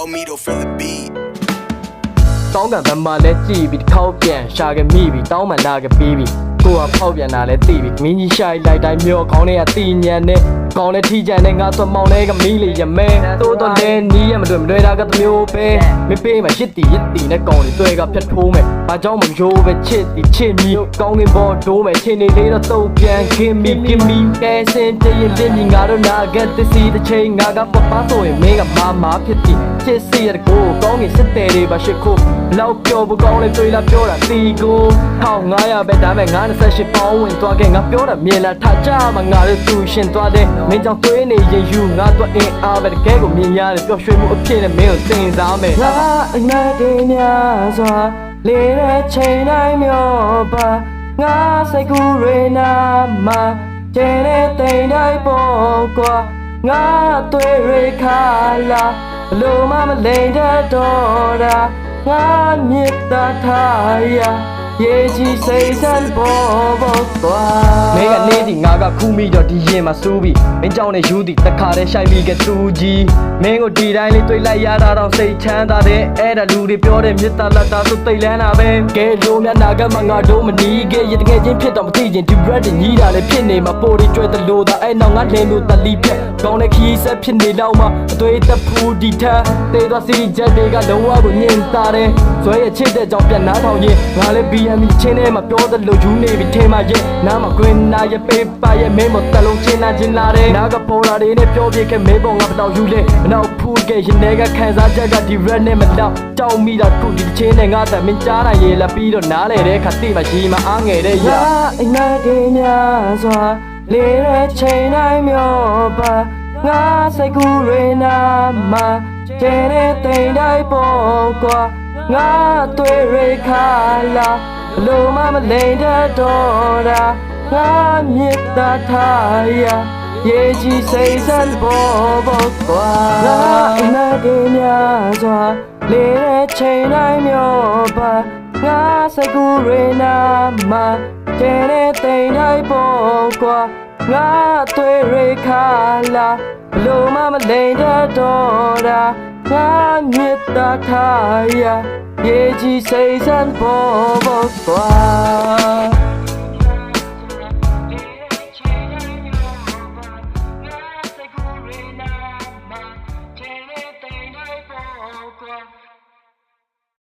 Call me to feel the beat တောင်းကံဗမာလဲကြည့်ပြီးတစ်ခေါက်ပြန်ရှာကမိပြီးတောင်းမှန်လာကပြီးပြီးကိုကဖောက်ပြန်တာလဲသိပြီးမင်းကြီးရှာလိုက်တိုင်းမျောခေါင်းထဲကတီညံနဲ့ကောင်းလဲထိကြံနဲ့ငါသွမောင်လဲကမီးလေးရမဲတိုးတော့လဲနီးရမတွေ့တာကတမျိုးပဲမပေးမှရစ်တီနဲ့ကောင်းလေးတွေ့ကဖြတ်ထိုးမယ်ဘာကြောင့်မရိုးပဲချစ်မီကောင်းကင်ပေါ်ဒိုးမယ်ချင်းနေလေးတော့တုံပြန်ခင်မီကဲစင်တရင်တင်ငါတို့နာကတစီတစ်ချိန်ငါကပပဆိုရင်မင်းကမာဖြစ်သည်ချစ်စီရကိုကောင်းကင်စစ်တယ်တွေပါရှိခိုးလောက်ပြောဖို့ကောင်းလဲတွေ့လာပြောတာတီကို1500ပဲဒါမဲ့98ပေါင်းဝင်သွားခဲ့ငါပြောတာမြင်လာထကြမှာငါတို့သူရှင်သွားတဲ့မင်းကြောင့်တွေးနေရင်ယူငါတော့အင်းအားပဲတကယ်ကိုမြင်ရတယ်ပျော်ရွှင်မှုအဖြစ်နဲ့မင်းကိုသင်စားမယ်ငါအနာတေးများစွာလေးတဲ့ချိန်တိုင်းမျောပါငါစိတ်ကူးရေနာမှာကျဲတဲ့တိမ်တိုင်းပေါ်ကွာငါတွေ့ရခါလာဘလို့မှမလိမ်တတ်တော့တာငါမြစ်တာထားရရေကြီးစိတ်ဆန်းပေါ်ကွာမင်းကနေဒီငါကခူးမိတော့ဒီရင်မှာစူးပြီးမင်းကြောင့်နဲ့ယူသည်တခါတည်းရှိုက်မိကသူကြီးမင်းကိုဒီတိုင်းလေးတွေ့လိုက်ရတာတော့စိတ်ချမ်းသာတဲ့အဲ့ဒါလူတွေပြောတဲ့မြစ်တာလက်တာဆိုသိလန်းတာပဲကဲလိုများနာကမှငါတို့မနီးခဲ့ရတကယ်ချင်းဖြစ်တော့မသိချင်းဒီ bread ညီးတာလည်းဖြစ်နေမှာပိုတွေကျွဲတလို့သာအဲ့နောက်ငါလင်းလို့တလီပြက်ကောင်းတဲ့ခီးဆက်ဖြစ်နေတော့မှအသွေးတဖူးဒီထက်တေးသွားစီချက်တွေကလုံးဝကိုညင်တာတယ်ဇွဲရချစ်တဲ့ကြောင့်ပြန်နားထောင်ရင်ငါလည်း BME ချင်းထဲမှာပြောသလိုယူနေပြီထင်မှရဲ့နားမှာကွင်းနာရဲ့ပေးပါရဲ့မင်းမတလုံးချင်းနာချင်းလာတယ်နားကပေါ်လာတွေနဲ့ပြောပြခဲ့မင်းပေါ်ငါမတော့ယူလေမနောက်ဖူးခဲ့ရင်တွေကခံစားချက်ကဒီ red နဲ့မတော့ကြောက်မိတာခုဒီချင်းနဲ့ငါတမင်းကြားနိုင်ရေလက်ပြီးတော့နားလေတဲ့ခါတိမှရီမအားငယ်တဲ့ရာအနာတေးများစွာလေးတဲ့ချိန်တိုင်းမျောပါငါစိတ်ကူးရေနာမှာကျဲတဲ့တိမ်တိုင်းပေါ်ကွာငါတွေ့ရခါလာဘလို့မှမလိမ်တတ်တော့တာငါမြစ်တာထားရရေကြီးစိတ်ဆန်းပေါ်ကွာငါအနာတေးများစွာလေးတဲ့ချိန်တိုင်းမျောပါငါစိတ်ကူးရေနာမှာကျဲတဲ့တိမ်တိုင်းပေါ်ကွာငါတွေ့ရခါလာဘလို့မှမလိမ်တတ်တော့တာငါမြစ်တာထားရရေကြီးစိတ်ဆန်းပေါ်ကွာ